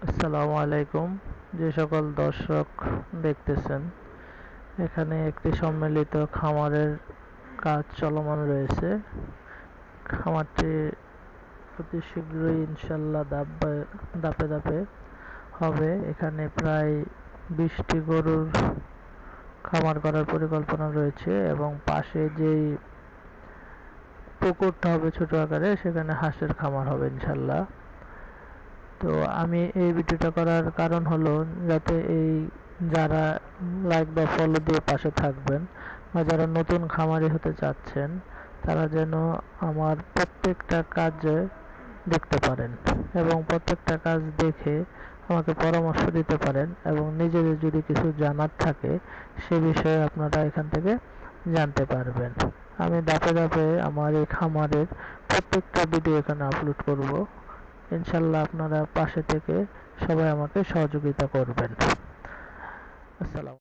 আসসালামু আলাইকুম। যে সকল দর্শক দেখতেছেন, এখানে একটি সম্মিলিত খামারের কাজ চলমান রয়েছে। খামারটি অতি শীঘ্রই ইনশাল্লাহ ধাপে ধাপে হবে। এখানে প্রায় 20টি গরুর খামার করার পরিকল্পনা রয়েছে এবং পাশে যেই পুকুরটা হবে ছোট আকারে, সেখানে হাঁসের খামার হবে ইনশাল্লাহ। তো আমি এই ভিডিওটা করার কারণ হলো যাতে যারা লাইক বা ফলো দিয়ে পাশে থাকবেন বা যারা নতুন খামারি হতে চাচ্ছেন, তারা যেন আমার প্রত্যেকটা কাজে দেখতে পারেন এবং প্রত্যেকটা কাজ দেখে আমাকে পরামর্শ দিতে পারেন এবং নিজেদের যদি কিছু জানার থাকে সে বিষয়ে আপনারা এখান থেকে জানতে পারবেন। আমি ধাপে ধাপে আমার এই খামারের প্রত্যেকটা ভিডিও এখানে আপলোড করব। ইনশাল্লাহ আপনারা পাশে থেকে সবাই আমাকে সহযোগিতা করবেন। আসসালাম।